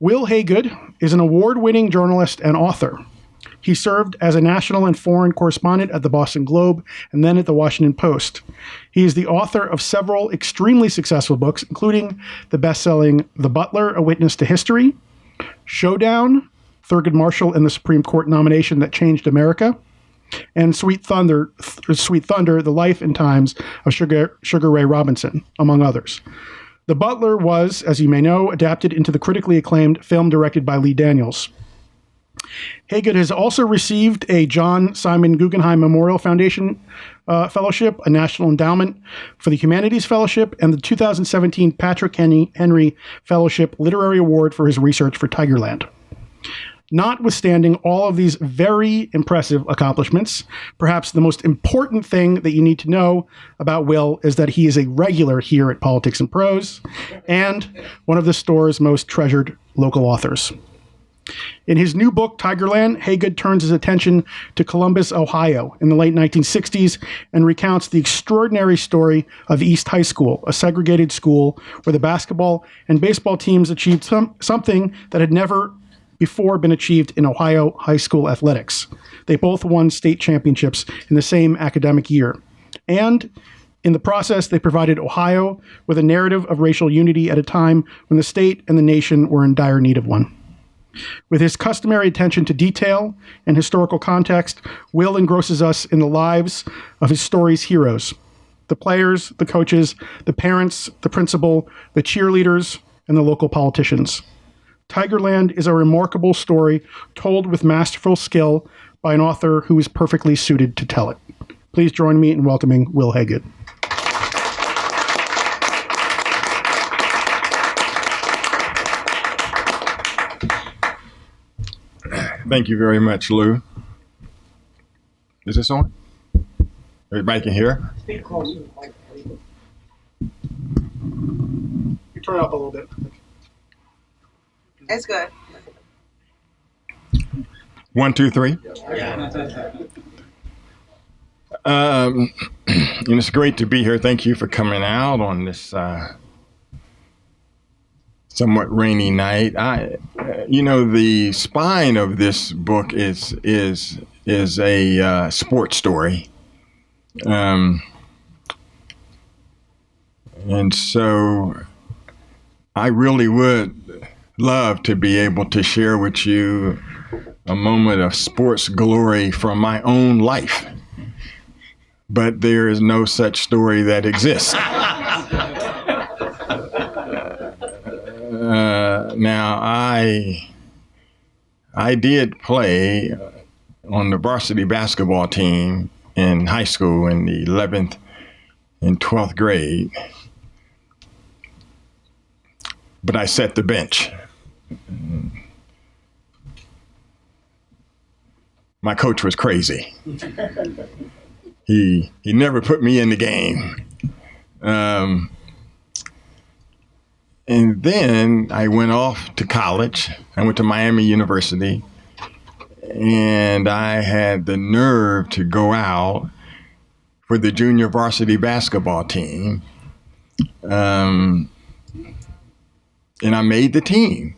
Wil Haygood is an award-winning journalist and author. He served as a national and foreign correspondent at the Boston Globe and then at the Washington Post. He is the author of several extremely successful books, including the best-selling The Butler, A Witness to History, Showdown, Thurgood Marshall and the Supreme Court Nomination That Changed America, and Sweet Thunder, The Life and Times of Sugar Ray Robinson, among others. The Butler was, as you may know, adapted into the critically acclaimed film directed by Lee Daniels. Haygood has also received a John Simon Guggenheim Memorial Foundation Fellowship, a National Endowment for the Humanities Fellowship, and the 2017 Patrick Henry Fellowship Literary Award for his research for Tigerland. Notwithstanding all of these very impressive accomplishments, perhaps the most important thing that you need to know about Wil is that he is a regular here at Politics and Prose and one of the store's most treasured local authors. In his new book, Tigerland, Haygood turns his attention to Columbus, Ohio in the late 1960s and recounts the extraordinary story of East High School, a segregated school where the basketball and baseball teams achieved something that had never before been achieved in Ohio high school athletics. They both won state championships in the same academic year. And in the process, they provided Ohio with a narrative of racial unity at a time when the state and the nation were in dire need of one. With his customary attention to detail and historical context, Wil engrosses us in the lives of his story's heroes, the players, the coaches, the parents, the principal, the cheerleaders, and the local politicians. Tigerland is a remarkable story told with masterful skill by an author who is perfectly suited to tell it. Please join me in welcoming Wil Haygood. Thank you very much, Lou. Is this on? Everybody can hear? Speak closer. You turn it up a little bit. That's good. 1, 2, 3. And it's great to be here. Thank you for coming out on this somewhat rainy night. The spine of this book is a sports story, and so I really would love to be able to share with you a moment of sports glory from my own life, but there is no such story that exists. Now, I did play on the varsity basketball team in high school in the 11th and 12th grade, but I set the bench. My coach was crazy. He never put me in the game. And then I went off to college. I went to Miami University, and I had the nerve to go out for the junior varsity basketball team. And I made the team.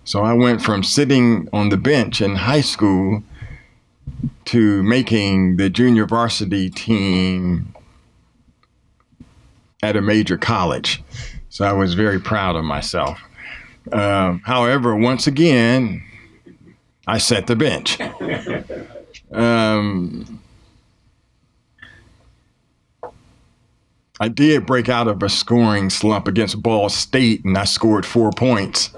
So I went from sitting on the bench in high school to making the junior varsity team at a major college. So I was very proud of myself. However, once again, I set the bench. I did break out of a scoring slump against Ball State, and I scored 4 points.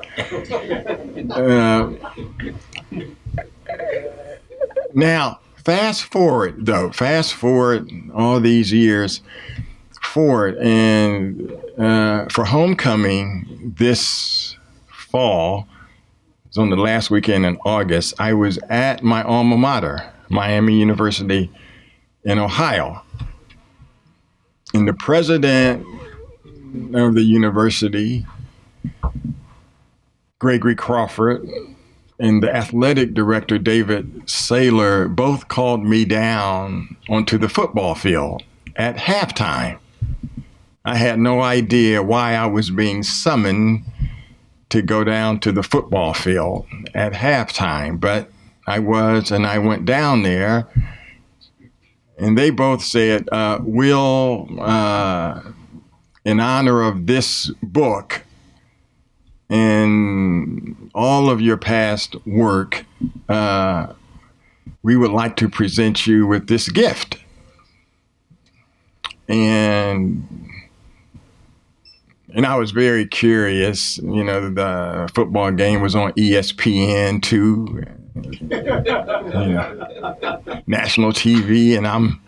Now, fast forward all these years forward, and for homecoming this fall, it was on the last weekend in August, I was at my alma mater, Miami University in Ohio. And the president of the university, Gregory Crawford, and the athletic director, David Saylor, both called me down onto the football field at halftime. I had no idea why I was being summoned to go down to the football field at halftime, but I went down there, and they both said, Wil, in honor of this book and all of your past work, we would like to present you with this gift. And I was very curious. The football game was on ESPN too, national TV, and I'm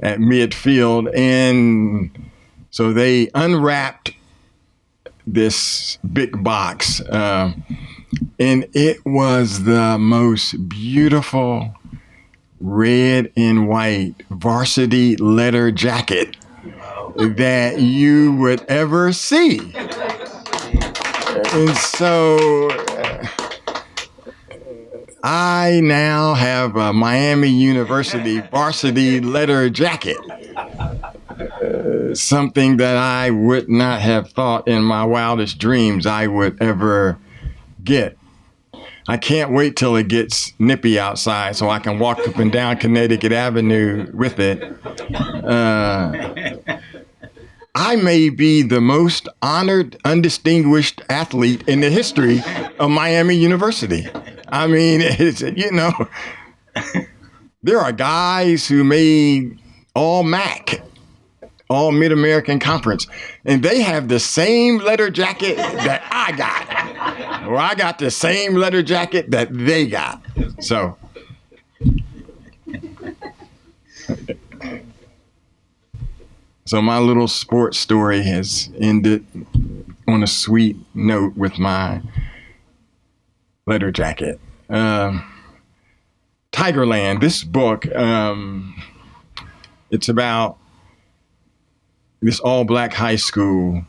at midfield. And so they unwrapped this big box, and it was the most beautiful red and white varsity leather jacket that you would ever see. And so I now have a Miami University varsity leather jacket, something that I would not have thought in my wildest dreams I would ever get. I can't wait till it gets nippy outside so I can walk up and down Connecticut Avenue with it. I may be the most honored, undistinguished athlete in the history of Miami University. I mean, there are guys who made all MAC, all Mid-American Conference, and they have the same leather jacket that I got. Or I got the same leather jacket that they got. So. So my little sports story has ended on a sweet note with my leather jacket. Tigerland, this book, it's about this all-black high school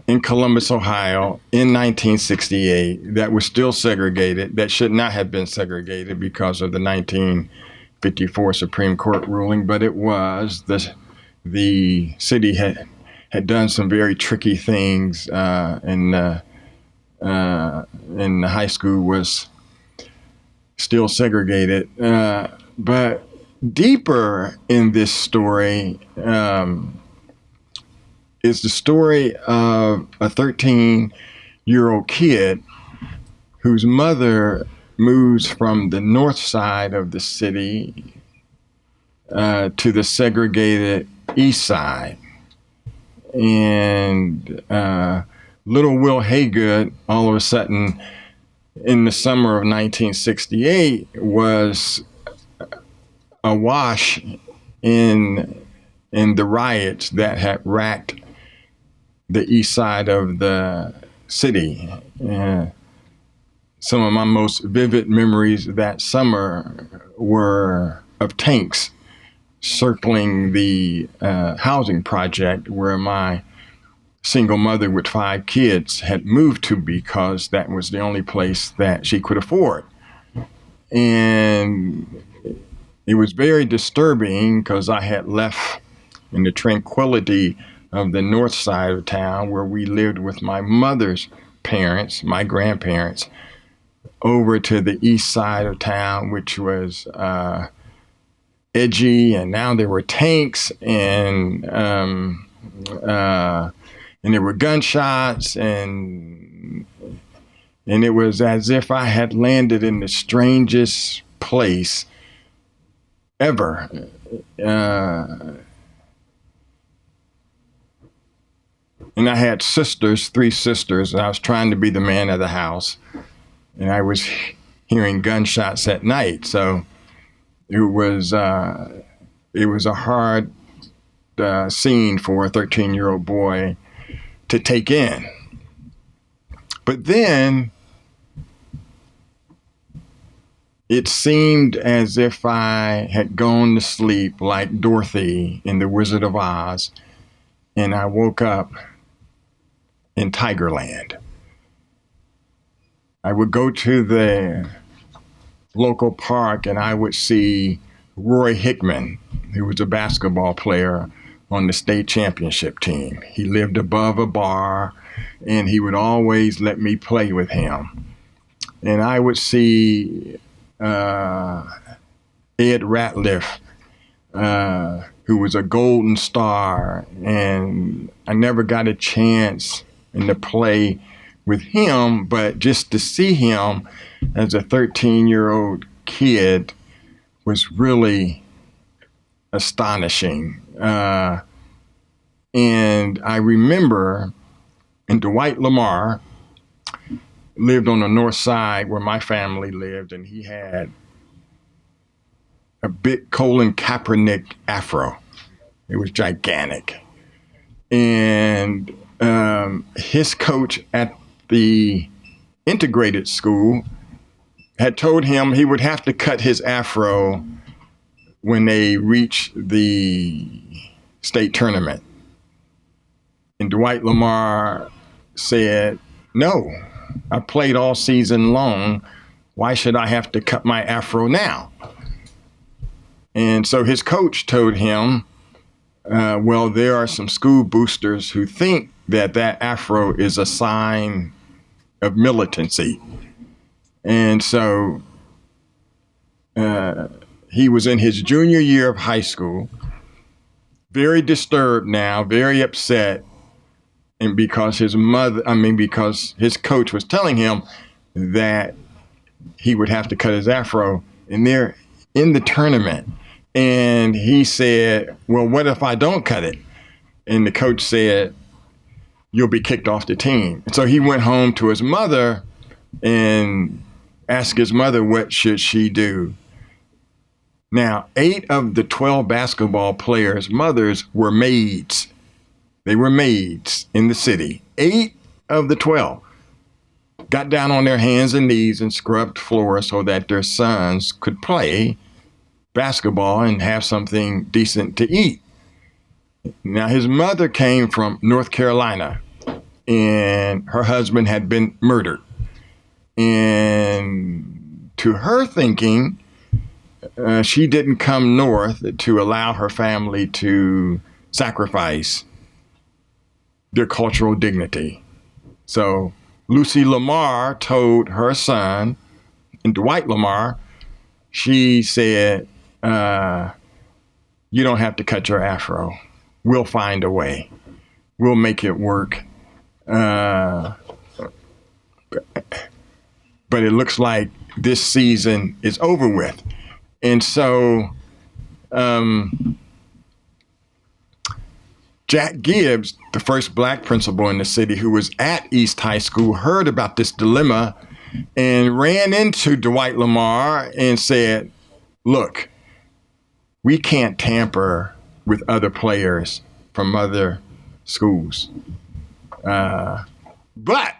in Columbus, Ohio in 1968 that was still segregated, that should not have been segregated because of the 1954 Supreme Court ruling, but it was. The city had done some very tricky things, and the high school was still segregated. But deeper in this story is the story of a 13-year-old kid whose mother moves from the north side of the city to the segregated east side. And little Wil Haygood, all of a sudden, in the summer of 1968, was awash in the riots that had racked the east side of the city. Some of my most vivid memories that summer were of tanks circling the housing project where my single mother with 5 kids had moved to because that was the only place that she could afford. And it was very disturbing because I had left in the tranquility of the north side of town where we lived with my mother's parents, my grandparents, over to the east side of town, which was edgy, and now there were tanks and there were gunshots, and it was as if I had landed in the strangest place ever. And I had 3 sisters, and I was trying to be the man of the house, and I was hearing gunshots at night. So it was a hard scene for a 13-year-old boy to take in. But then it seemed as if I had gone to sleep like Dorothy in The Wizard of Oz, and I woke up in Tigerland. I would go to the local park and I would see Roy Hickman, who was a basketball player on the state championship team. He lived above a bar, and he would always let me play with him. And I would see Ed Ratliff, who was a Golden Star, and I never got a chance to play with him, but just to see him as a 13-year-old kid was really astonishing. And I remember, and Dwight Lamar lived on the north side where my family lived, and he had a big Colin Kaepernick afro. It was gigantic. And his coach at the integrated school had told him he would have to cut his afro when they reached the state tournament. And Dwight Lamar said, "No, I played all season long. Why should I have to cut my afro now?" And so his coach told him, well, there are some school boosters who think that afro is a sign of militancy. And so he was in his junior year of high school, very disturbed now, very upset. And because because his coach was telling him that he would have to cut his afro, and they're in the tournament. And he said, well, what if I don't cut it? And the coach said, you'll be kicked off the team. And so he went home to his mother and asked his mother, what should she do? Now, 8 of the 12 basketball players' mothers were maids. They were maids in the city. 8 of the 12 got down on their hands and knees and scrubbed floors so that their sons could play basketball and have something decent to eat. Now, his mother came from North Carolina, and her husband had been murdered. And to her thinking, she didn't come north to allow her family to sacrifice their cultural dignity. So Lucy Lamar told her son, and Dwight Lamar, she said, you don't have to cut your afro. We'll find a way. We'll make it work. But it looks like this season is over with. And so Jack Gibbs, the first black principal in the city who was at East High School, heard about this dilemma and ran into Dwight Lamar and said, look, we can't tamper with other players from other schools. But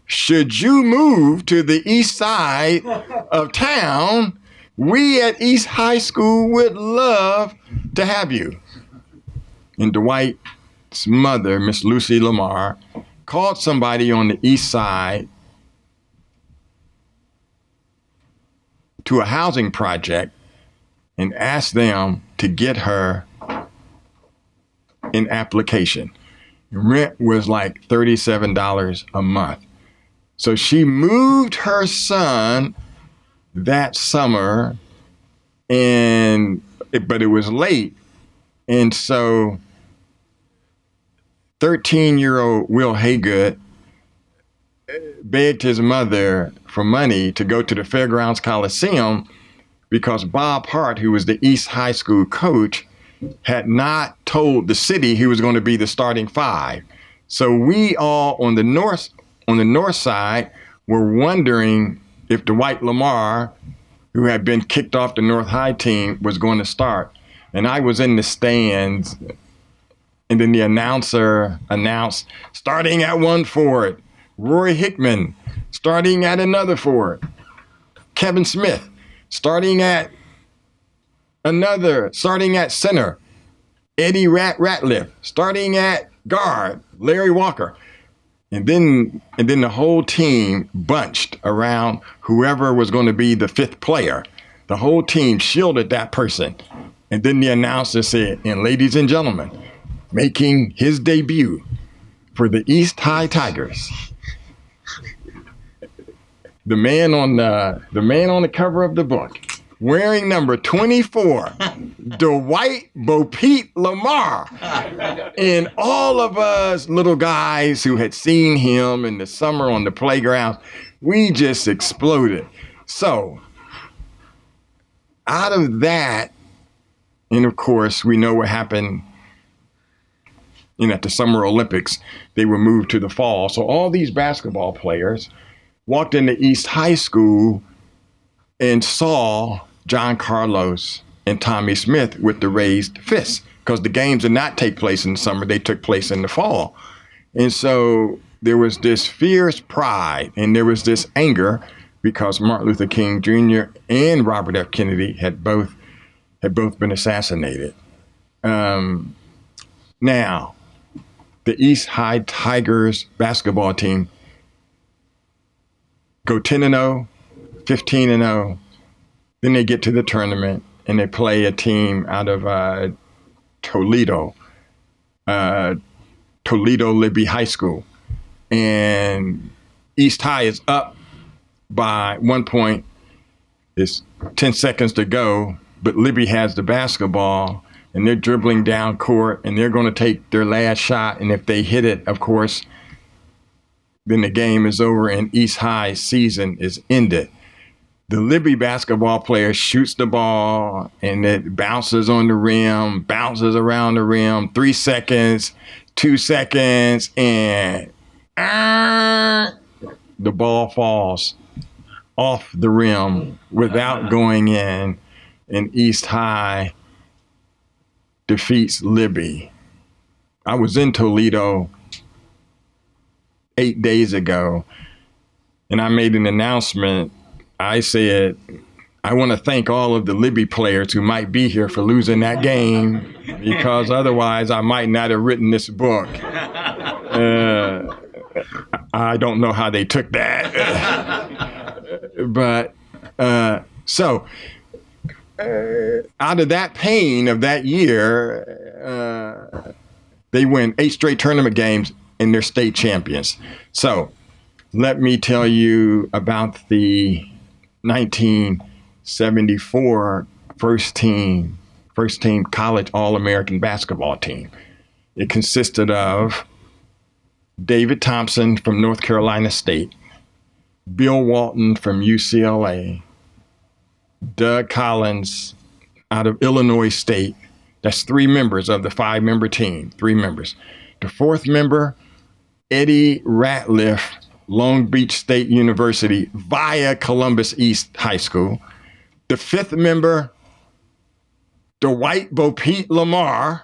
should you move to the east side of town, we at East High School would love to have you. And Dwight's mother, Miss Lucy Lamar, called somebody on the east side to a housing project and asked them to get her an application. Rent was like $37 a month. So she moved her son that summer, but it was late. And so 13-year-old Wil Haygood begged his mother for money to go to the Fairgrounds Coliseum because Bob Hart, who was the East High School coach, had not told the city he was going to be the starting 5. So we all on the north side were wondering if Dwight Lamar, who had been kicked off the North High team, was going to start. And I was in the stands, and then the announcer announced, starting at one forward, Roy Hickman, starting at another forward, Kevin Smith, starting at center, Eddie Ratliff, starting at guard, Larry Walker. And then the whole team bunched around whoever was going to be the 5th player. The whole team shielded that person. And then the announcer said, and ladies and gentlemen, making his debut for the East High Tigers. The man on the cover of the book, wearing number 24, Dwight Bo-Pete Lamar. And all of us little guys who had seen him in the summer on the playground, we just exploded. So out of that, and of course, we know what happened at the Summer Olympics. They were moved to the fall. So all these basketball players walked into East High School and saw John Carlos and Tommy Smith with the raised fists, because the games did not take place in the summer. They took place in the fall. And so there was this fierce pride and there was this anger because Martin Luther King Jr. and Robert F. Kennedy had both been assassinated. Now, the East High Tigers basketball team go 10-0, 15-0. Then they get to the tournament and they play a team out of Toledo Libby High School. And East High is up by 1 point. It's 10 seconds to go, but Libby has the basketball and they're dribbling down court and they're going to take their last shot. And if they hit it, of course, then the game is over and East High's season is ended. The Libby basketball player shoots the ball and it bounces on the rim, bounces around the rim, 3 seconds, 2 seconds, and the ball falls off the rim without going in, and East High defeats Libby. I was in Toledo 8 days ago, and I made an announcement. I said, I want to thank all of the Libby players who might be here for losing that game, because otherwise I might not have written this book. I don't know how they took that. But so out of that pain of that year, they win 8 straight tournament games and they're state champions. So let me tell you about the 1974 first team college All-American basketball team. It consisted of David Thompson from North Carolina State, Bill Walton from UCLA, Doug Collins out of Illinois State. That's 3 members of the 5-member team, 3 members. The 4th member, Eddie Ratliff, Long Beach State University via Columbus East High School. The 5th member, Dwight Bo-Pete Lamar,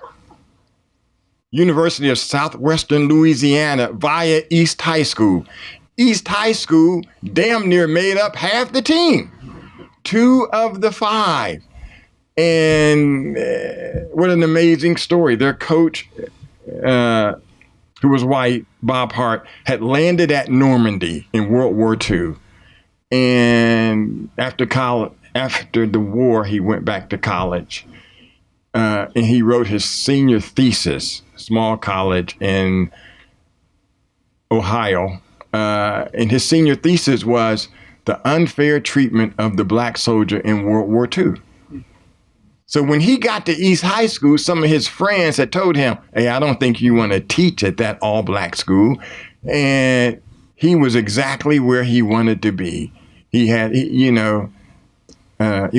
University of Southwestern Louisiana via East High School. East High School damn near made up half the team. 2 of the 5. And what an amazing story. Their coach, who was white, Bob Hart, had landed at Normandy in World War II. And after the war, he went back to college. And he wrote his senior thesis, small college in Ohio. And his senior thesis was the unfair treatment of the black soldier in World War II. So when he got to East High School, some of his friends had told him, hey, I don't think you want to teach at that all-black school. And he was exactly where he wanted to be. He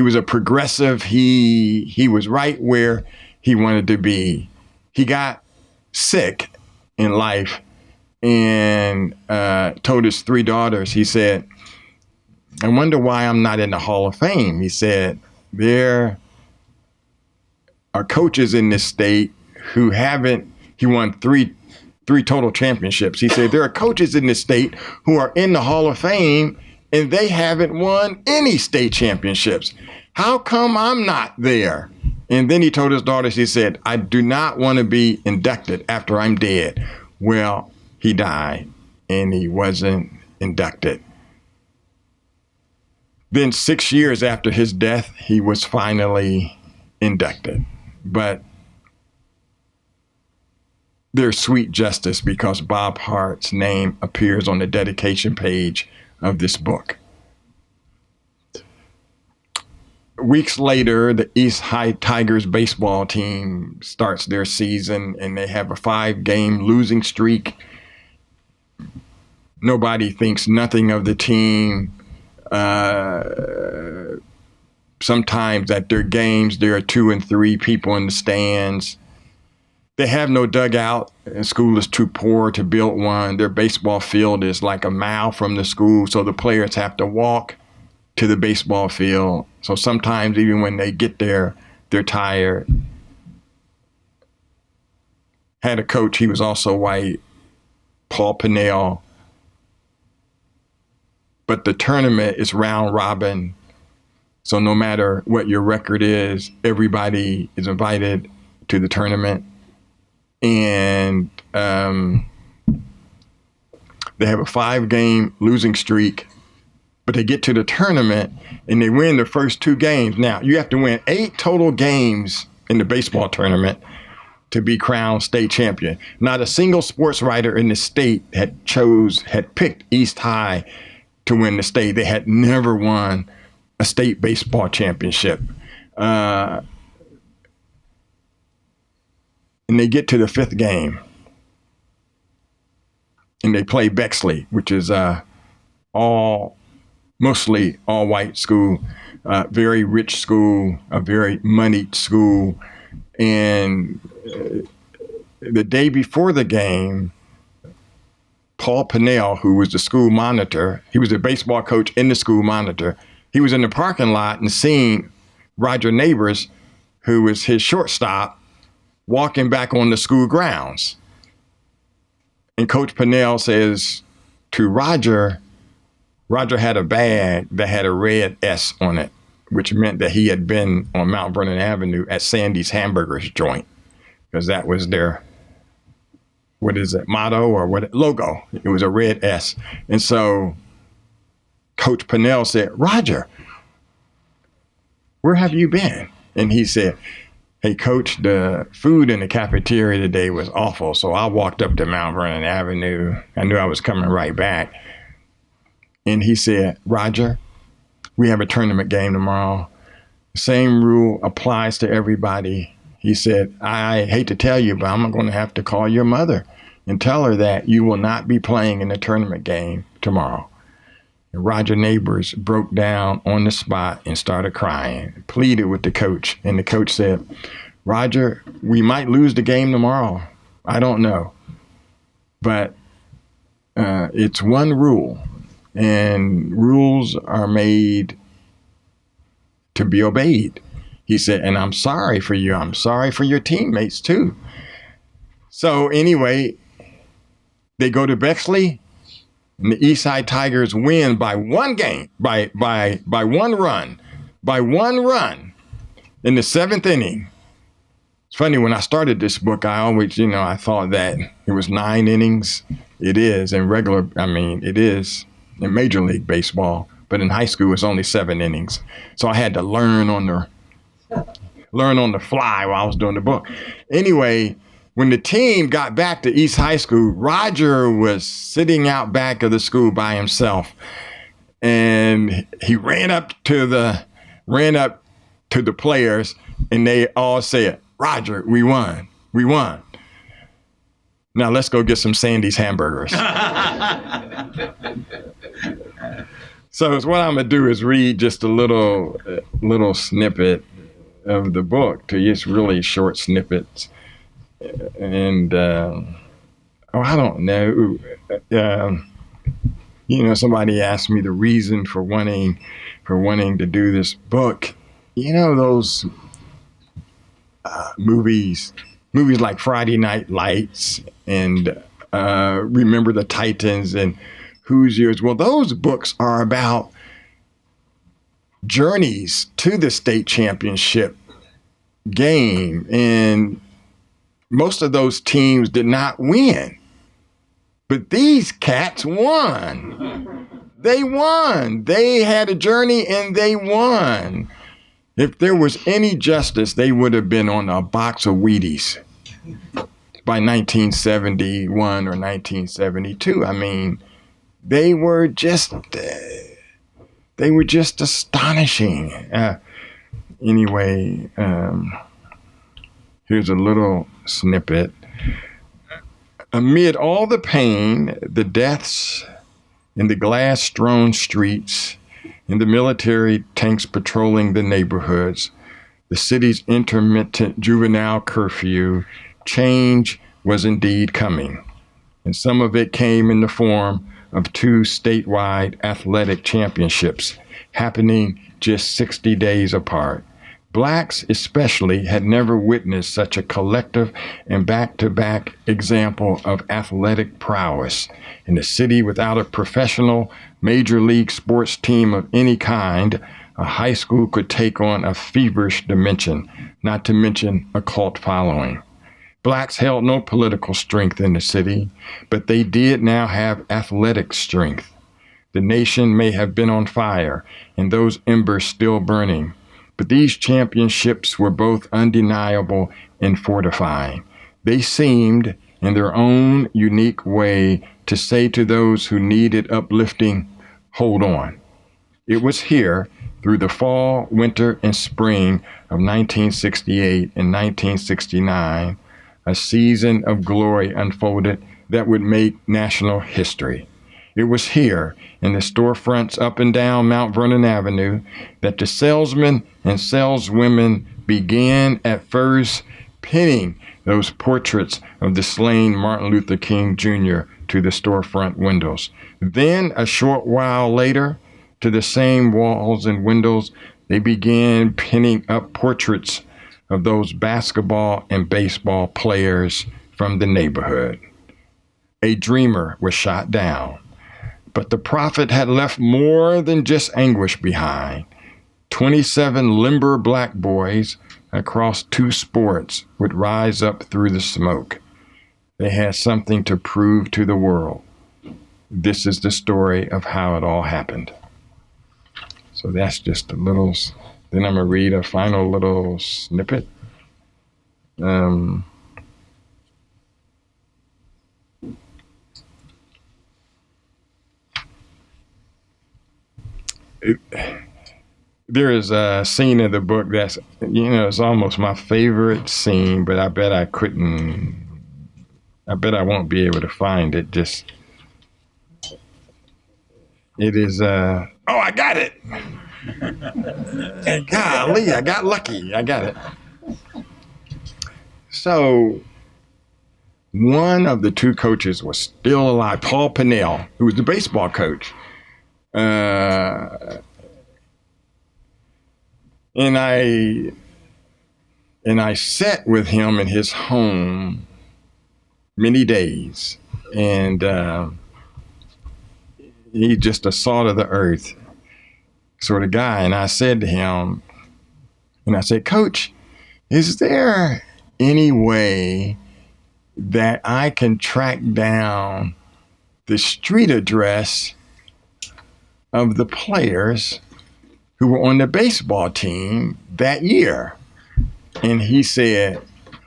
was a progressive. He was right where he wanted to be. He got sick in life and told his 3 daughters, he said, I wonder why I'm not in the Hall of Fame. He said, there are coaches in this state who he won three total championships. He said, there are coaches in this state who are in the Hall of Fame and they haven't won any state championships. How come I'm not there? And then he told his daughters, he said, I do not want to be inducted after I'm dead. Well, he died and he wasn't inducted. Then 6 years after his death, he was finally inducted. But there's sweet justice because Bob Hart's name appears on the dedication page of this book. Weeks later, the East High Tigers baseball team starts their season, and they have a 5-game losing streak. Nobody thinks nothing of the team. Sometimes at their games, there are 2 and 3 people in the stands. They have no dugout. The school is too poor to build one. Their baseball field is like a mile from the school, so the players have to walk to the baseball field. So sometimes even when they get there, they're tired. Had a coach, he was also white, Paul Pinnell. But the tournament is round robin. So no matter what your record is, everybody is invited to the tournament. And they have a 5-game losing streak, but they get to the tournament and they win the first 2 games. Now, you have to win 8 total games in the baseball tournament to be crowned state champion. Not a single sports writer in the state had picked East High to win the state. They had never won a state baseball championship. And they get to the 5th game and they play Bexley, which is mostly all white school, very rich school, a very moneyed school. And the day before the game, Paul Pinnell, who was the school monitor, he was a baseball coach in the school monitor. He was in the parking lot and seeing Roger Neighbors, who was his shortstop, walking back on the school grounds. And Coach Pinnell says to Roger had a bag that had a red S on it, which meant that he had been on Mount Vernon Avenue at Sandy's Hamburgers joint, because that was their, motto or logo. It was a red S. And so Coach Pinnell said, Roger, where have you been? And he said, hey, Coach, the food in the cafeteria today was awful, so I walked up to Mount Vernon Avenue. I knew I was coming right back. And he said, Roger, we have a tournament game tomorrow. The same rule applies to everybody. He said, I hate to tell you, but I'm going to have to call your mother and tell her that you will not be playing in the tournament game tomorrow. And Roger Neighbors broke down on the spot and started crying, pleaded with the coach. And the coach said, Roger, we might lose the game tomorrow. I don't know. But it's one rule, and rules are made to be obeyed. He said, and I'm sorry for you. I'm sorry for your teammates too. So anyway, they go to Bexley, and the Eastside Tigers win by 1 game, by 1 run, in the 7th inning. It's funny, when I started this book, I always, I thought that it was 9 innings. It is it is in Major League Baseball, but in high school, it's only 7 innings. So I had to learn on the fly while I was doing the book. Anyway, when the team got back to East High School, Roger was sitting out back of the school by himself, and he ran up to the players, and they all said, Roger, we won. Now let's go get some Sandy's hamburgers. So what I'm gonna do is read just a little snippet of the book, to just really short snippets. And I don't know. Somebody asked me the reason for wanting to do this book. Those movies like Friday Night Lights and Remember the Titans and Who's Yours. Well, those books are about journeys to the state championship game, and most of those teams did not win. But these cats won. They won. They had a journey and they won. If there was any justice, they would have been on a box of Wheaties. by 1971 or 1972. I mean, they were just astonishing. Anyway, here's a little snippet. Amid all the pain, the deaths, in the glass-strewn streets, in the military tanks patrolling the neighborhoods, the city's intermittent juvenile curfew, change was indeed coming. And some of it came in the form of 2 statewide athletic championships happening just 60 days apart. Blacks especially had never witnessed such a collective and back-to-back example of athletic prowess. In a city without a professional major league sports team of any kind, a high school could take on a feverish dimension, not to mention a cult following. Blacks held no political strength in the city, but they did now have athletic strength. The nation may have been on fire, and those embers still burning, but these championships were both undeniable and fortifying. They seemed, in their own unique way, to say to those who needed uplifting, hold on. It was here, through the fall, winter, and spring of 1968 and 1969, a season of glory unfolded that would make national history. It was here, in the storefronts up and down Mount Vernon Avenue, that the salesmen and saleswomen began at first pinning those portraits of the slain Martin Luther King Jr. to the storefront windows. Then, a short while later, to the same walls and windows, they began pinning up portraits of those basketball and baseball players from the neighborhood. A dreamer was shot down, but the prophet had left more than just anguish behind. 27 limber black boys across 2 sports would rise up through the smoke. They had something to prove to the world. This is the story of how it all happened. So that's just a little, then I'm going to read a final little snippet. There is a scene in the book that's, it's almost my favorite scene, but I bet I won't be able to find it. It is, I got it. Golly, I got lucky. I got it. So one of the 2 coaches was still alive, Paul Pennell, who was the baseball coach. And I sat with him in his home many days, and he's just a salt of the earth sort of guy. And I said to him, Coach, is there any way that I can track down the street address of the players who were on the baseball team that year? And he said,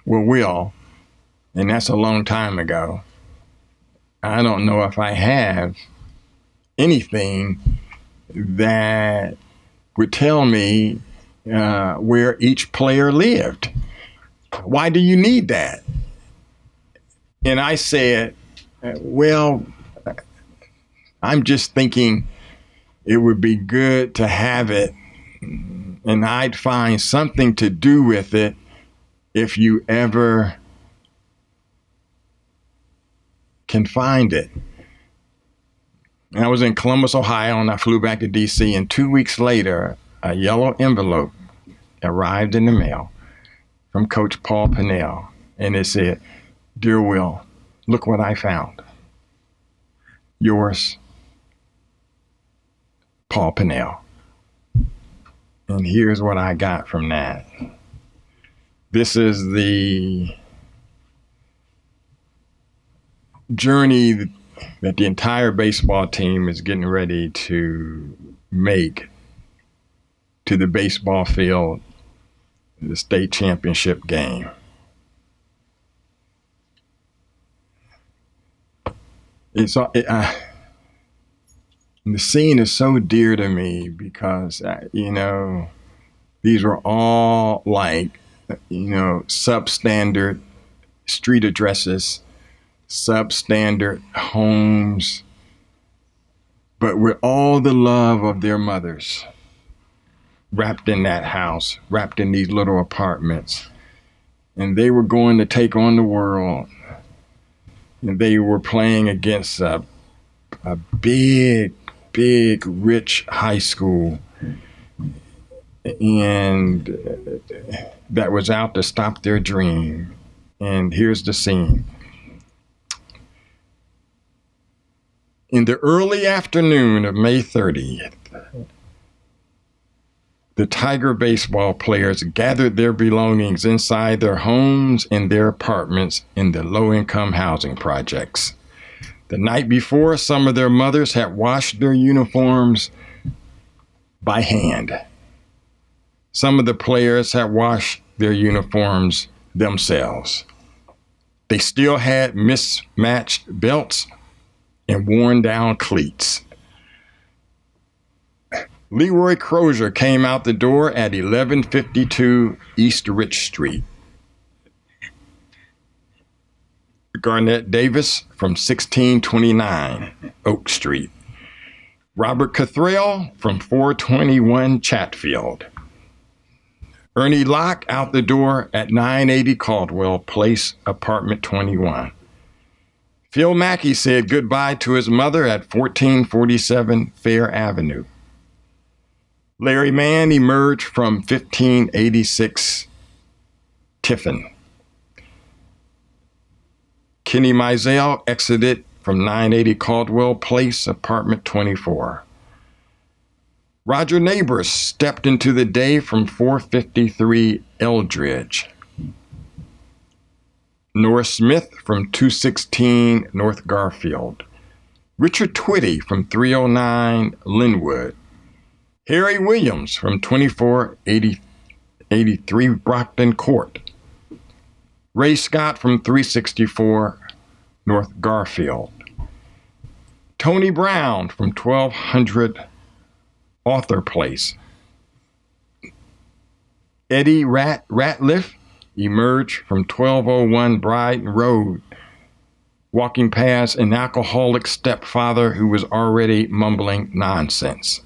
well, Will, and that's a long time ago, I don't know if I have anything that would tell me where each player lived. Why do you need that? And I said, well, I'm just thinking it would be good to have it, and I'd find something to do with it if you ever can find it. And I was in Columbus, Ohio, and I flew back to D.C., and 2 weeks later, a yellow envelope arrived in the mail from Coach Paul Pennell, and it said, Dear Will, look what I found. Yours, Paul Pennell. And here's what I got from that. This is the journey that the entire baseball team is getting ready to make to the baseball field, the state championship game. the scene is so dear to me because, these were all like, substandard street addresses, substandard homes, but with all the love of their mothers wrapped in that house, wrapped in these little apartments. And they were going to take on the world. And they were playing against a big, rich high school. And that was out to stop their dream. And here's the scene. In the early afternoon of May 30th, the Tiger baseball players gathered their belongings inside their homes and their apartments in the low-income housing projects. The night before, some of their mothers had washed their uniforms by hand. Some of the players had washed their uniforms themselves. They still had mismatched belts and worn down cleats. Leroy Crozier came out the door at 1152 East Rich Street. Garnett Davis from 1629 Oak Street. Robert Cathrall from 421 Chatfield. Ernie Locke out the door at 980 Caldwell Place, apartment 21. Phil Mackey said goodbye to his mother at 1447 Fair Avenue. Larry Mann emerged from 1586 Tiffin. Kenny Mizell exited from 980 Caldwell Place, apartment 24. Roger Neighbors stepped into the day from 453 Eldridge. Norris Smith from 216 North Garfield. Richard Twitty from 309 Linwood. Harry Williams from 2483 Brockton Court. Ray Scott from 364 North Garfield. Tony Brown from 1200 Arthur Place. Eddie Ratliff emerged from 1201 Bryden Road, walking past an alcoholic stepfather who was already mumbling nonsense.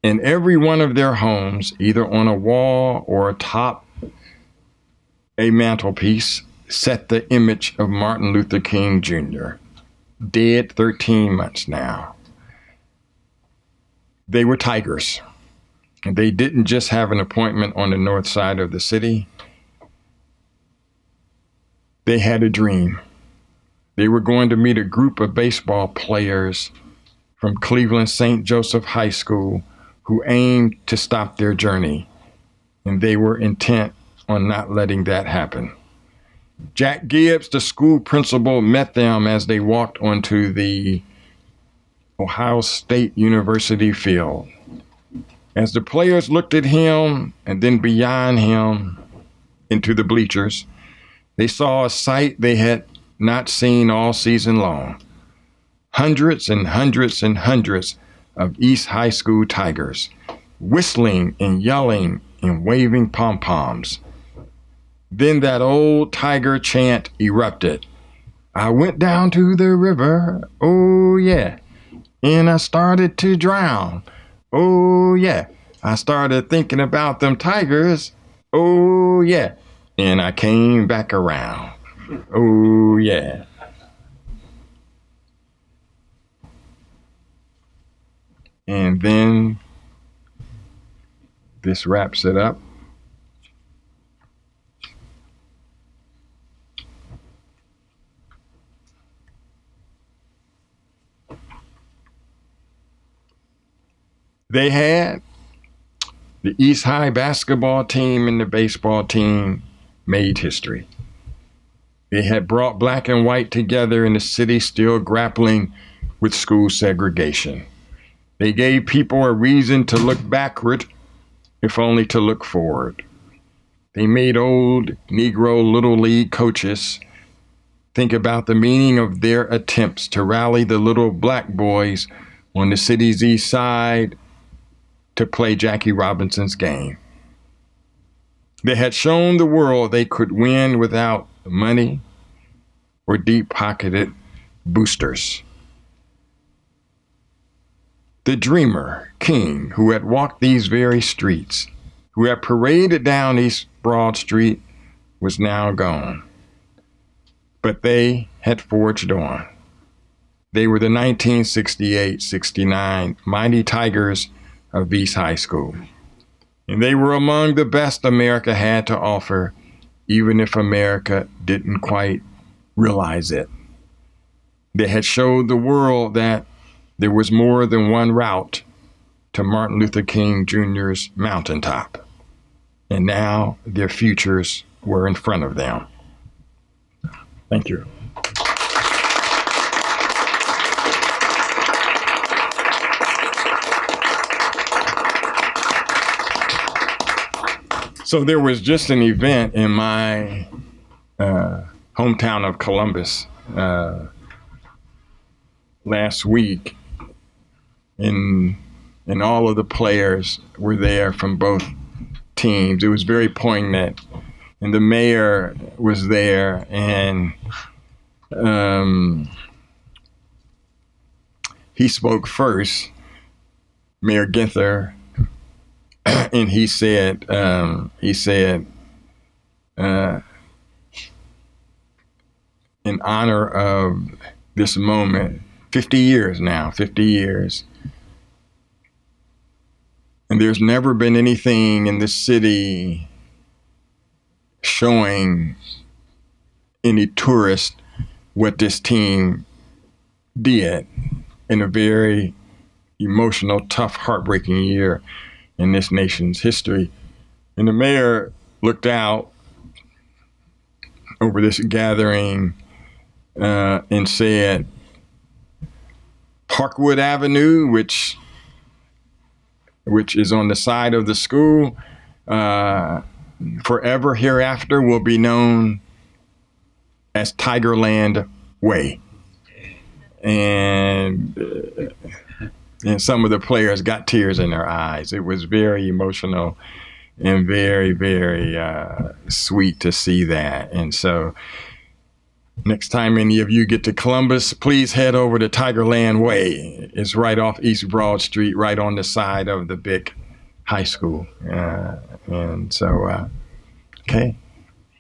In every one of their homes, either on a wall or atop a mantelpiece, sat the image of Martin Luther King Jr., dead 13 months now. They were Tigers, and they didn't just have an appointment on the north side of the city. They had a dream. They were going to meet a group of baseball players from Cleveland St. Joseph High School who aimed to stop their journey, and they were intent on not letting that happen. Jack Gibbs, the school principal, met them as they walked onto the Ohio State University field. As the players looked at him and then beyond him into the bleachers, they saw a sight they had not seen all season long. Hundreds and hundreds and hundreds of East High School Tigers, whistling and yelling and waving pom-poms. Then that old Tiger chant erupted. I went down to the river, oh yeah, and I started to drown, oh yeah. I started thinking about them Tigers, oh yeah, and I came back around, oh yeah. And then this wraps it up. They had the East High basketball team and the baseball team made history. They had brought black and white together in a city still grappling with school segregation. They gave people a reason to look backward, if only to look forward. They made old Negro Little League coaches think about the meaning of their attempts to rally the little black boys on the city's east side to play Jackie Robinson's game. They had shown the world they could win without money or deep-pocketed boosters. The dreamer, King, who had walked these very streets, who had paraded down East Broad Street, was now gone. But they had forged on. They were the 1968-69 Mighty Tigers of East High School. And they were among the best America had to offer, even if America didn't quite realize it. They had showed the world that there was more than one route to Martin Luther King Jr.'s mountaintop. And now their futures were in front of them. Thank you. So there was just an event in my hometown of Columbus last week, and all of the players were there from both teams. It was very poignant, and the mayor was there, and he spoke first, Mayor Ginther. And he said, in honor of this moment, 50 years, and there's never been anything in this city showing any tourist what this team did in a very emotional, tough, heartbreaking year in this nation's history. And the mayor looked out over this gathering and said, Parkwood Avenue, which is on the side of the school, forever hereafter will be known as Tigerland Way. And some of the players got tears in their eyes. It was very emotional and very, very sweet to see that. And so next time any of you get to Columbus, please head over to Tigerland Way. It's right off East Broad Street, right on the side of the big high school. And so, okay.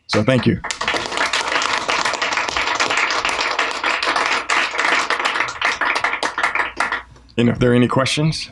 So thank you. And if there are any questions?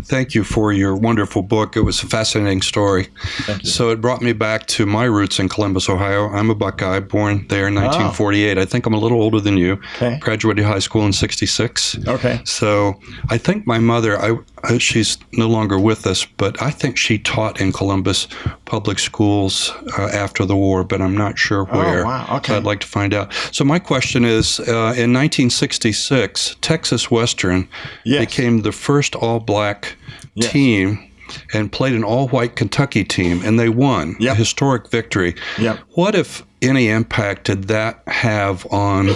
Thank you for your wonderful book. It was a fascinating story. Thank you. So it brought me back to my roots in Columbus, Ohio. I'm a Buckeye, born there in 1948. I think I'm a little older than you. Okay. Graduated high school in 66. Okay. So I think my mother, she's no longer with us, but I think she taught in Columbus public schools after the war, but I'm not sure where. Oh, wow. Okay. So I'd like to find out. So my question is, in 1966, Texas Western became the first all-black team and played an all-white Kentucky team, and they won a historic victory. Yep. What, if any, impact did that have on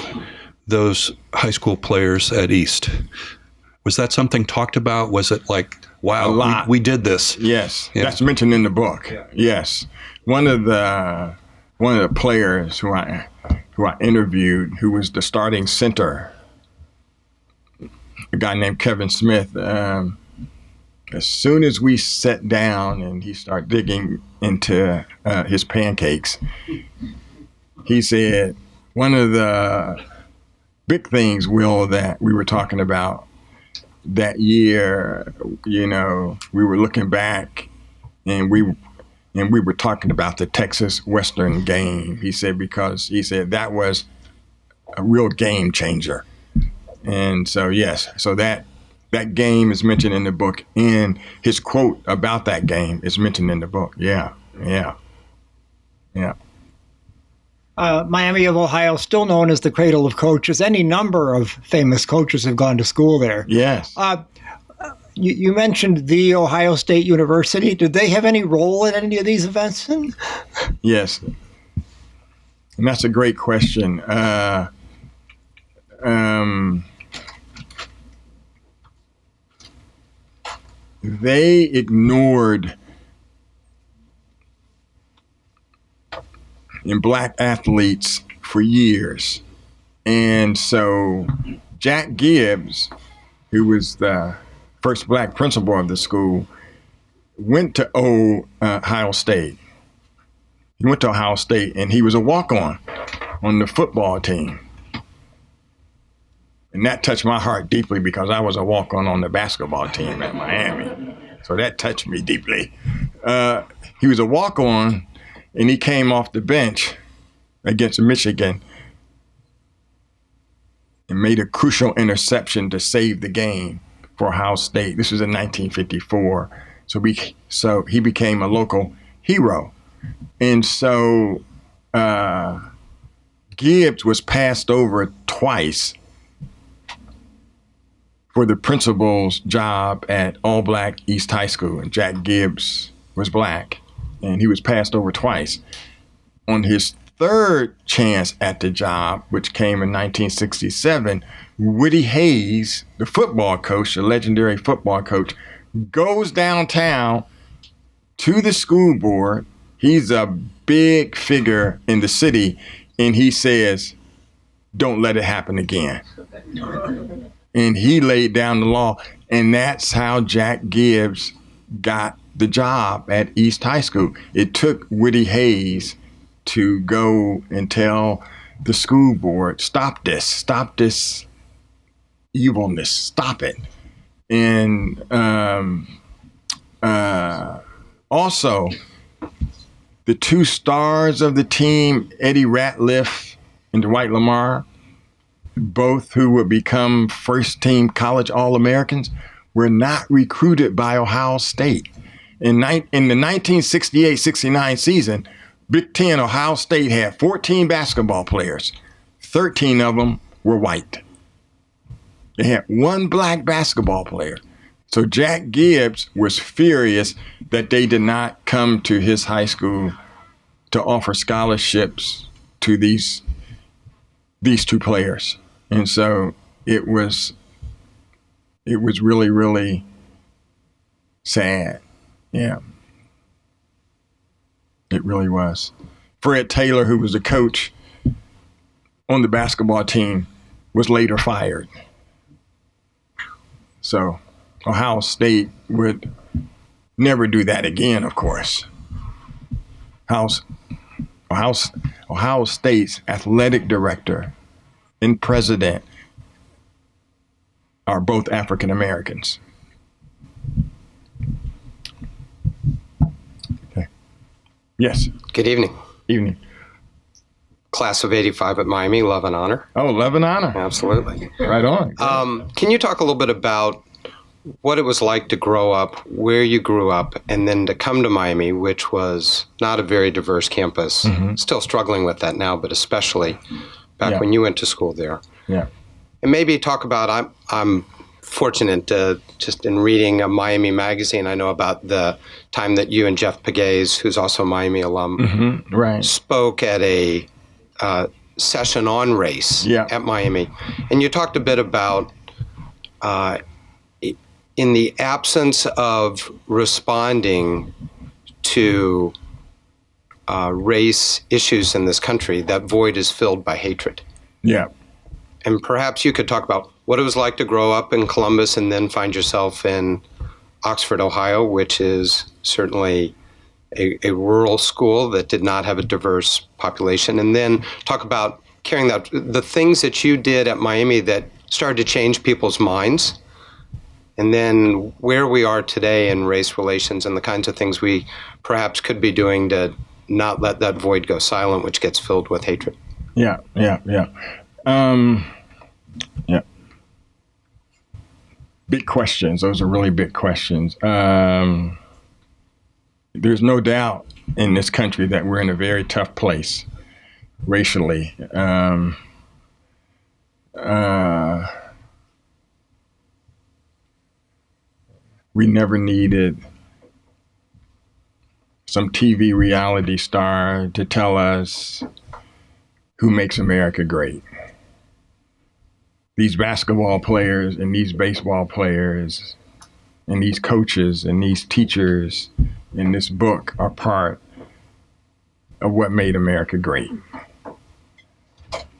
those high school players at East? Was that something talked about? Was it like, wow, we did this? Yes, yeah. That's mentioned in the book. Yeah. Yes, one of the players who I interviewed, who was the starting center, a guy named Kevin Smith. As soon as we sat down and he started digging into his pancakes, he said, one of the big things, Will, that we were talking about that year, we were looking back and we were talking about the Texas Western game. He said, because that was a real game changer. And so, yes, so that game is mentioned in the book, and his quote about that game is mentioned in the book. Yeah. Miami of Ohio, still known as the cradle of coaches. Any number of famous coaches have gone to school there. Yes. You mentioned the Ohio State University. Did they have any role in any of these events? Yes. And that's a great question. They ignored in black athletes for years. And so Jack Gibbs, who was the first black principal of the school, went to Ohio State. He went to Ohio State, and he was a walk-on the football team. And that touched my heart deeply because I was a walk-on the basketball team at Miami. So that touched me deeply. He was a walk-on, and he came off the bench against Michigan and made a crucial interception to save the game for Ohio State. This was in 1954. So he became a local hero. And so Gibbs was passed over twice for the principal's job at all black East High School. And Jack Gibbs was black, and he was passed over twice. On his third chance at the job, which came in 1967, Woody Hayes, the football coach, the legendary football coach, goes downtown to the school board. He's a big figure in the city, and he says, "Don't let it happen again." And he laid down the law, and that's how Jack Gibbs got the job at East High School. It took Woody Hayes to go and tell the school board, stop this evilness, stop it. And also, the two stars of the team, Eddie Ratliff and Dwight Lamar, both who would become first-team college All-Americans, were not recruited by Ohio State. In the 1968-69 season, Big Ten, Ohio State had 14 basketball players. 13 of them were white. They had one black basketball player. So Jack Gibbs was furious that they did not come to his high school to offer scholarships to these two players. And so it was really, really sad. Yeah. It really was. Fred Taylor, who was the coach on the basketball team, was later fired. So Ohio State would never do that again, of course. Ohio State's athletic director and president are both African Americans. Okay. Yes. Good evening. Evening. Class of 85 at Miami, love and honor. Oh, love and honor. Absolutely. Right on. Can you talk a little bit about what it was like to grow up, where you grew up, and then to come to Miami, which was not a very diverse campus. Mm-hmm. Still struggling with that now, but especially back when you went to school there. Yeah. And maybe talk about, I'm fortunate to, just in reading a Miami magazine, I know about the time that you and Jeff Pegues, who's also a Miami alum, mm-hmm. Right. spoke at a session on race at Miami. And you talked a bit about in the absence of responding to race issues in this country, that void is filled by hatred. Yeah. And perhaps you could talk about what it was like to grow up in Columbus and then find yourself in Oxford, Ohio, which is certainly a rural school that did not have a diverse population. And then talk about carrying that, the things that you did at Miami that started to change people's minds. And then where we are today in race relations and the kinds of things we perhaps could be doing to not let that void go silent, which gets filled with hatred. Yeah. Big questions. Those are really big questions. There's no doubt in this country that we're in a very tough place racially. We never needed some TV reality star to tell us who makes America great. These basketball players and these baseball players and these coaches and these teachers in this book are part of what made America great.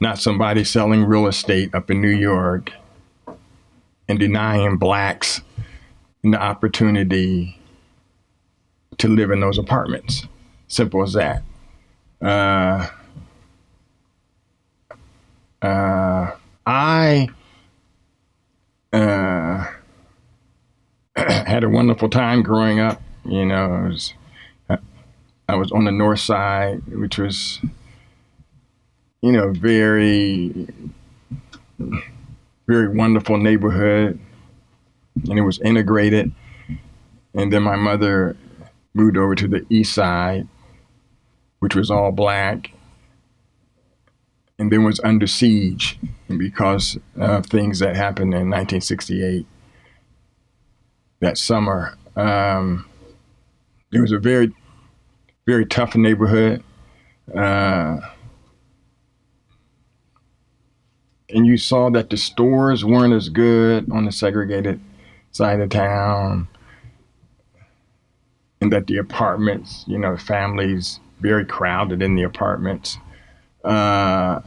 Not somebody selling real estate up in New York and denying blacks the opportunity to live in those apartments. Simple as that. I had a wonderful time growing up. You know, I was on the north side, which was, you know, very, very wonderful neighborhood, and it was integrated. And then my mother moved over to the east side, which was all black, and then was under siege because of things that happened in 1968, that summer. It was a very, very tough neighborhood. And you saw that the stores weren't as good on the segregated side of town, and that the apartments, you know, families, very crowded in the apartments. But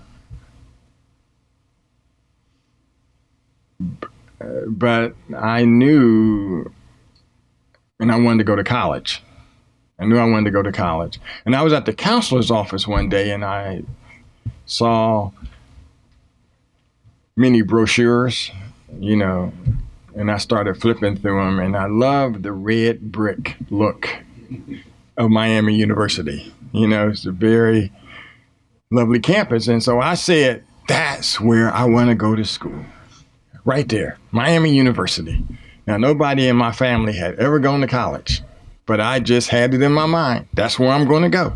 I knew, and I wanted to go to college. I knew I wanted to go to college. And I was at the counselor's office one day, and I saw many brochures, you know, and I started flipping through them, and I loved the red brick look of Miami University. You know, it's a very lovely campus. And so I said, that's where I want to go to school. Right there, Miami University. Now, nobody in my family had ever gone to college, but I just had it in my mind. That's where I'm going to go.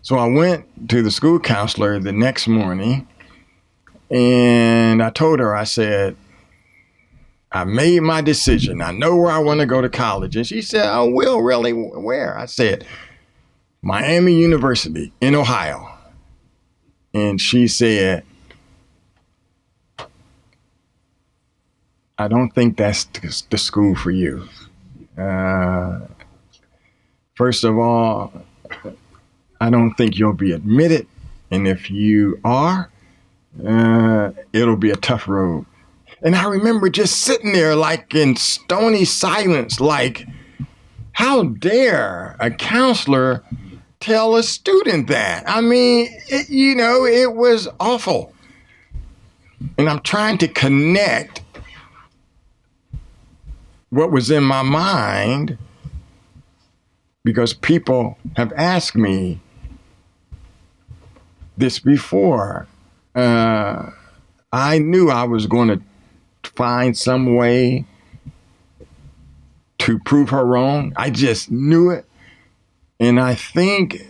So I went to the school counselor the next morning, and I told her, I said, I made my decision. I know where I want to go to college. And she said, oh, Will, really? Where? I said, Miami University in Ohio. And she said, I don't think that's the school for you. First of all, I don't think you'll be admitted. And if you are, it'll be a tough road. And I remember just sitting there like in stony silence, like, how dare a counselor tell a student that? I mean, it was awful. And I'm trying to connect what was in my mind, because people have asked me this before. I knew I was going to find some way to prove her wrong. I just knew it. And I think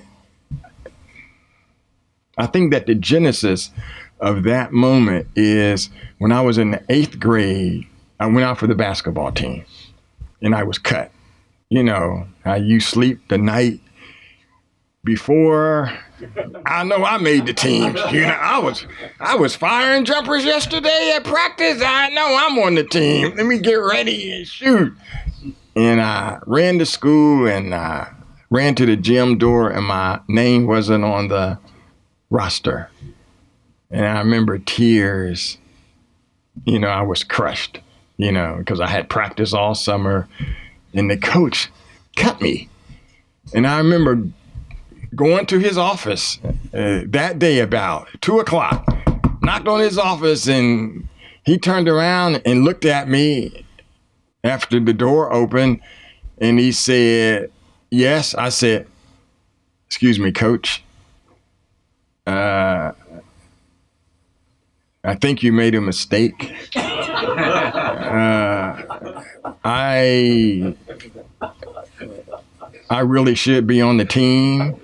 that the genesis of that moment is when I was in the 8th grade. I went out for the basketball team, and I was cut. You know, you sleep the night before. I know I made the team. You know, I was firing jumpers yesterday at practice. I know I'm on the team. Let me get ready and shoot. And I ran to school, and I ran to the gym door, and my name wasn't on the roster. And I remember tears. You know, I was crushed. You know, because I had practice all summer, and the coach cut me. And I remember going to his office that day about 2:00, knocked on his office, and he turned around and looked at me after the door opened, and he said, yes. I said, excuse me, coach. I think you made a mistake. I really should be on the team.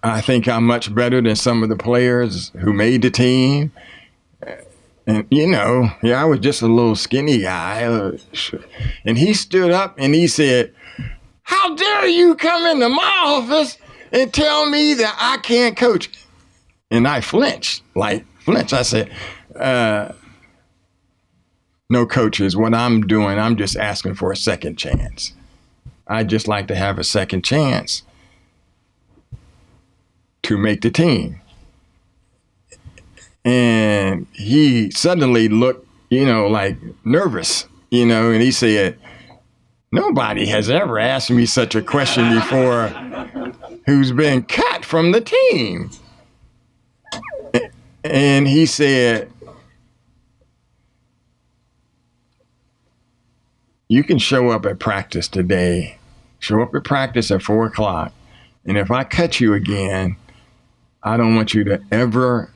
I think I'm much better than some of the players who made the team. And, I was just a little skinny guy. And he stood up and he said, how dare you come into my office and tell me that I can't coach. And I flinched. I said, no, coaches, what I'm doing, I'm just asking for a second chance. I just like to have a second chance to make the team. And he suddenly looked, like nervous, and he said, nobody has ever asked me such a question before who's been cut from the team. And he said, you can show up at practice today. Show up at practice at 4:00. And if I cut you again, I don't want you to ever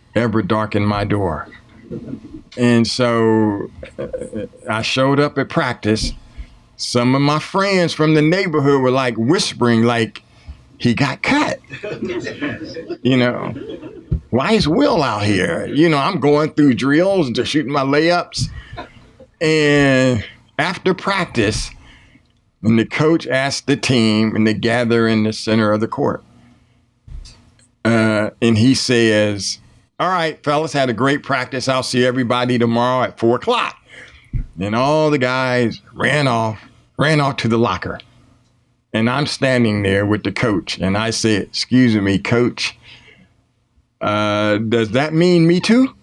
darken my door. And so I showed up at practice. Some of my friends from the neighborhood were like whispering, like, he got cut. Why is Wil out here? I'm going through drills and just shooting my layups. And after practice, when the coach asked the team and they gather in the center of the court, and he says, all right, fellas, had a great practice. I'll see everybody tomorrow at 4:00. And all the guys ran off to the locker. And I'm standing there with the coach. And I said, excuse me, coach, does that mean me too?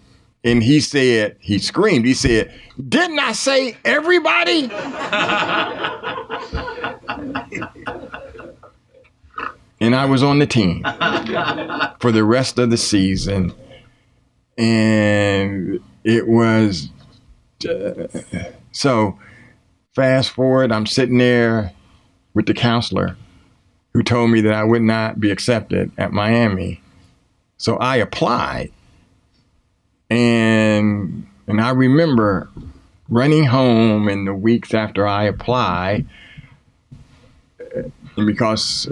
And he screamed, he said, didn't I say everybody? And I was on the team for the rest of the season. And it was, so fast forward, I'm sitting there with the counselor who told me that I would not be accepted at Miami. So I applied. And I remember running home in the weeks after I applied, and because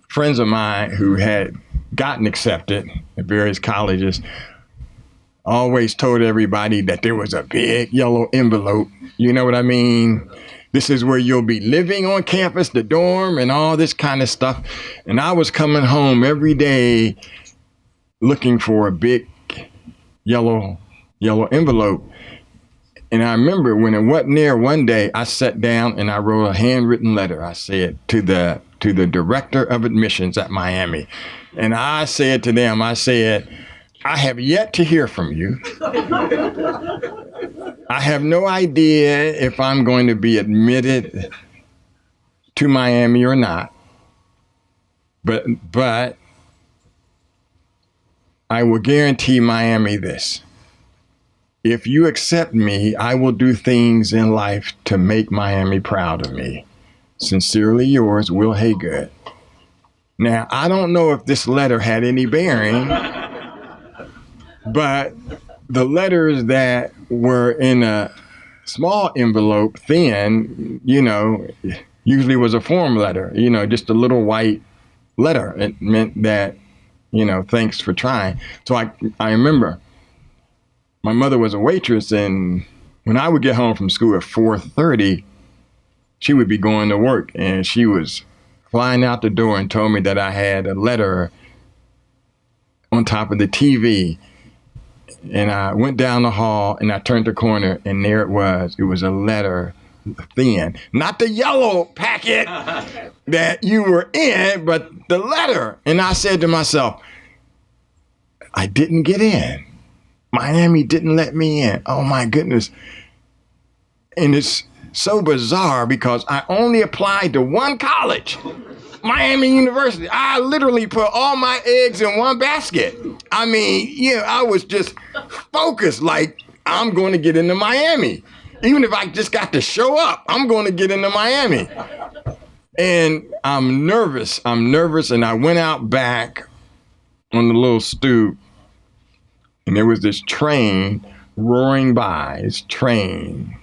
friends of mine who had gotten accepted at various colleges always told everybody that there was a big yellow envelope. You know what I mean? This is where you'll be living on campus, the dorm, and all this kind of stuff. And I was coming home every day looking for a big yellow envelope. And I remember when it wasn't there one day, I sat down and I wrote a handwritten letter. I said to the director of admissions at Miami. And I said to them, I have yet to hear from you. I have no idea if I'm going to be admitted to Miami or not. But I will guarantee Miami this. If you accept me, I will do things in life to make Miami proud of me. Sincerely yours, Wil Haygood. Now, I don't know if this letter had any bearing, but the letters that were in a small envelope, thin, usually was a form letter, just a little white letter. It meant that, thanks for trying. So I remember my mother was a waitress, and when I would get home from school at 4:30, she would be going to work, and she was flying out the door and told me that I had a letter on top of the TV. And I went down the hall and I turned the corner, and there it was. It was a letter, thin, not the yellow packet that you were in, but the letter. And I said to myself, I didn't get in. Miami didn't let me in. Oh my goodness. And it's so bizarre because I only applied to one college, Miami University. I literally put all my eggs in one basket. I mean, I was just focused, like, I'm going to get into Miami. Even if I just got to show up, I'm going to get into Miami. And I'm nervous, and I went out back on the little stoop, and there was this train roaring by, this train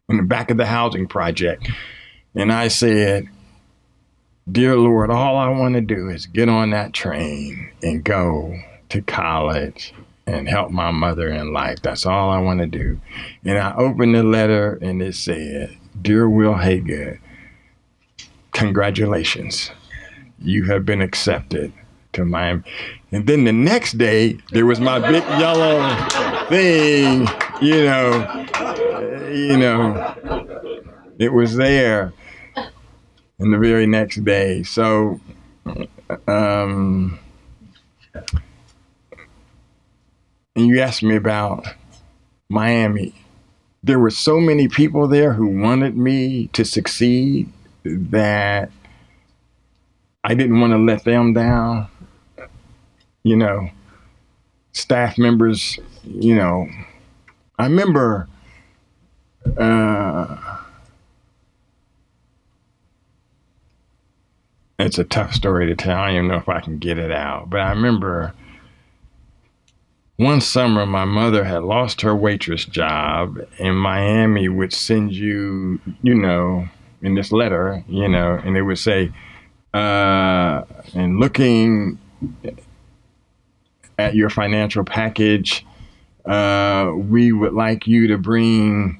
in the back of the housing project. And I said, dear Lord, all I want to do is get on that train and go to college and help my mother in life. That's all I want to do. And I opened the letter and it said, Dear Wil Haygood, congratulations. you have been accepted to Miami. And then the next day, there was my big yellow thing, it was there. And the very next day. So, and you asked me about Miami. There were so many people there who wanted me to succeed that I didn't want to let them down. Staff members, I remember it's a tough story to tell. I don't even know if I can get it out. But I remember one summer my mother had lost her waitress job in Miami, would send you, in this letter, and it would say, and looking at your financial package, we would like you to bring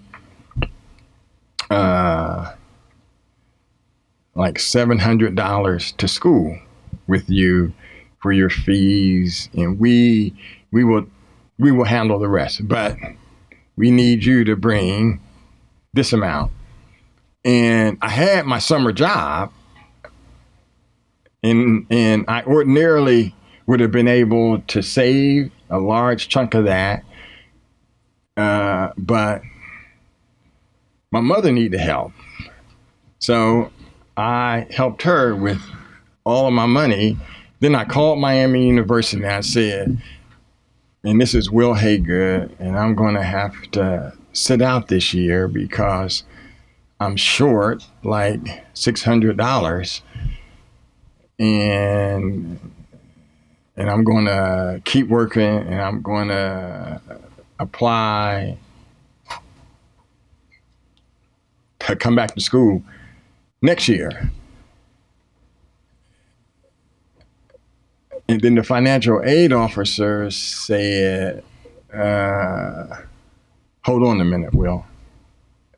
like $700 to school with you for your fees, and we will handle the rest, but we need you to bring this amount. And I had my summer job, and I ordinarily would have been able to save a large chunk of that, but my mother needed help. So I helped her with all of my money. Then I called Miami University and I said, and this is Wil Haygood, and I'm going to have to sit out this year because I'm short like $600, and I'm going to keep working, and I'm going to apply to come back to school next year. And then the financial aid officer said, hold on a minute, Wil.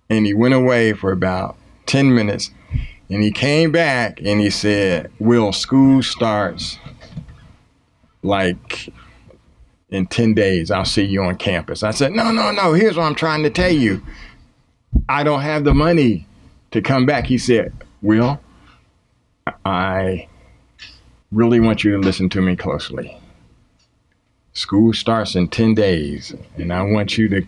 And he went away for about 10 minutes, and he came back and he said, Wil, school starts like in 10 days. I'll see you on campus. I said, no, here's what I'm trying to tell you. I don't have the money to come back. He said, Wil, I really want you to listen to me closely. School starts in 10 days, and I want you to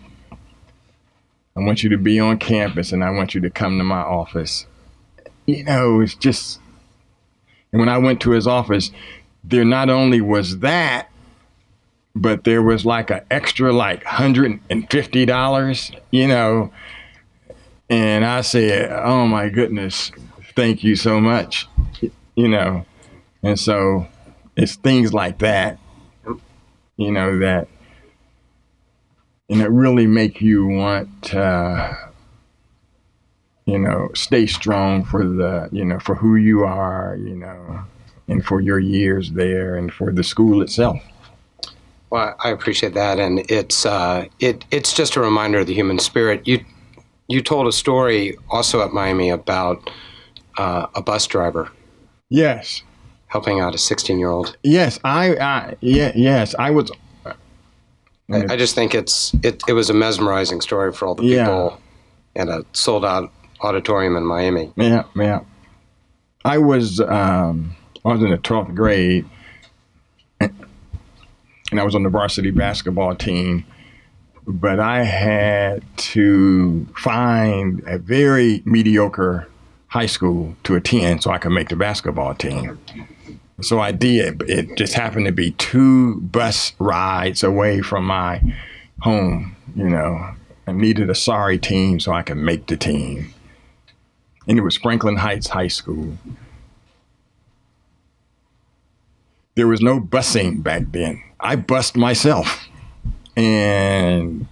be on campus, and I want you to come to my office. It's just, and when I went to his office, there not only was that, but there was like an extra like $150, and I said, oh my goodness, thank you so much, And so it's things like that, that, and it really make you want to, stay strong for the, for who you are, and for your years there and for the school itself. Well, I appreciate that. And it's just a reminder of the human spirit. You told a story also at Miami about a bus driver. Yes. Helping out a 16-year-old. Yes, yes, I was. I just think it was a mesmerizing story for all the people at a sold-out auditorium in Miami. Yeah. I was in the 12th grade, and I was on the varsity basketball team, but I had to find a very mediocre high school to attend so I could make the basketball team. So I did. It just happened to be 2 bus rides away from my home, I needed a sorry team so I could make the team. And it was Franklin Heights High School. There was no busing back then. I bused myself. And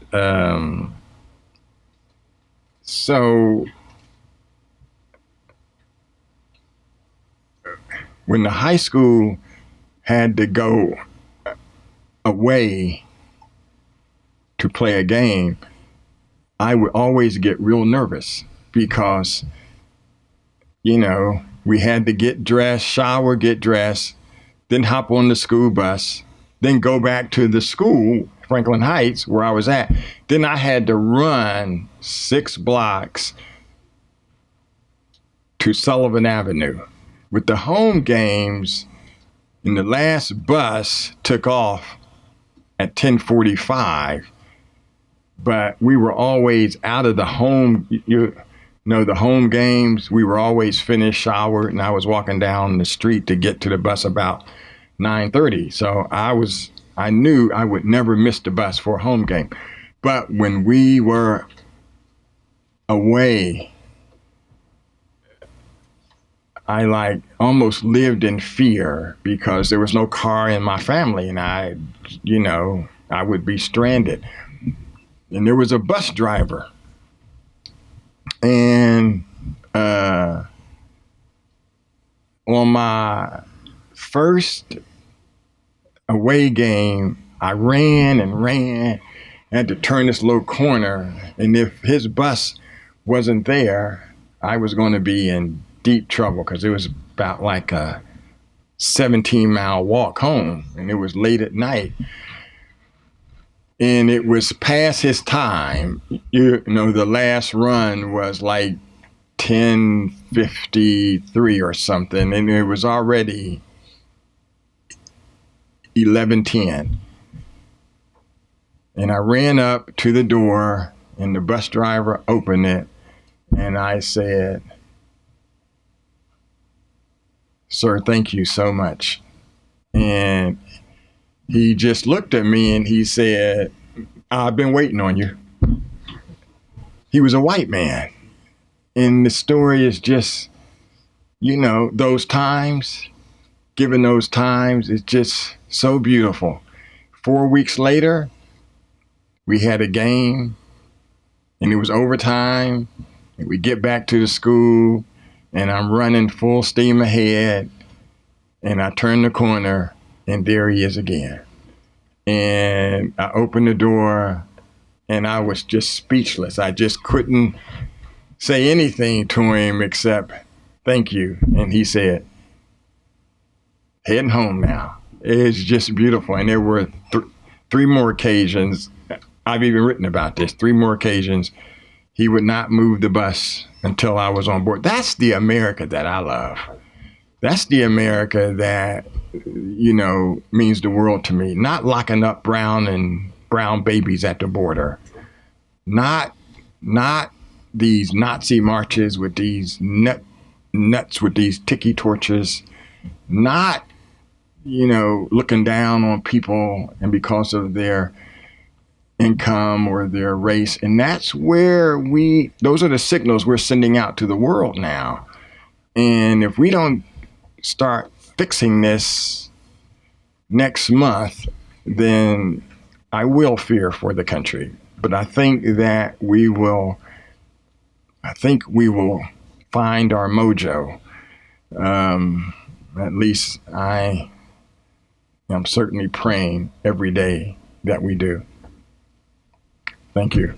so when the high school had to go away to play a game, I would always get real nervous because, We had to get dressed, shower, get dressed, then hop on the school bus, then go back to the school, Franklin Heights, where I was at. Then I had to run 6 blocks to Sullivan Avenue. With the home games, and the last bus took off at 10:45, but we were always out of the home, the home games. We were always finished, showered, and I was walking down the street to get to the bus about 9:30. So I knew I would never miss the bus for a home game. But when we were away, I almost lived in fear because there was no car in my family, and I would be stranded. And there was a bus driver, and on my first away game, I ran and ran. I had to turn this little corner, and if his bus wasn't there, I was going to be in deep trouble because it was about like a 17-mile walk home, and it was late at night, and it was past his time. The last run was like 10:53 or something, and it was already 11:10. And I ran up to the door, and the bus driver opened it, and I said, "Sir, thank you so much." And he just looked at me and he said, "I've been waiting on you." He was a white man. And the story is just, those times, given those times, it's just so beautiful. 4 weeks later, we had a game, and it was overtime, and we get back to the school, and I'm running full steam ahead, and I turn the corner, and there he is again. And I opened the door, and I was just speechless. I just couldn't say anything to him except, "Thank you." And he said, "Heading home now." It's just beautiful. And there were 3 more occasions. I've even written about this. 3 more occasions he would not move the bus until I was on board. That's the America that I love. That's the America that, means the world to me. Not locking up brown babies at the border. Not these Nazi marches with these nuts with these tiki torches. Not, looking down on people and because of their income or their race. And that's where those are the signals we're sending out to the world now. And if we don't start fixing this next month, then I will fear for the country. But I think that we will find our mojo. At least I am certainly praying every day that we do. Thank you.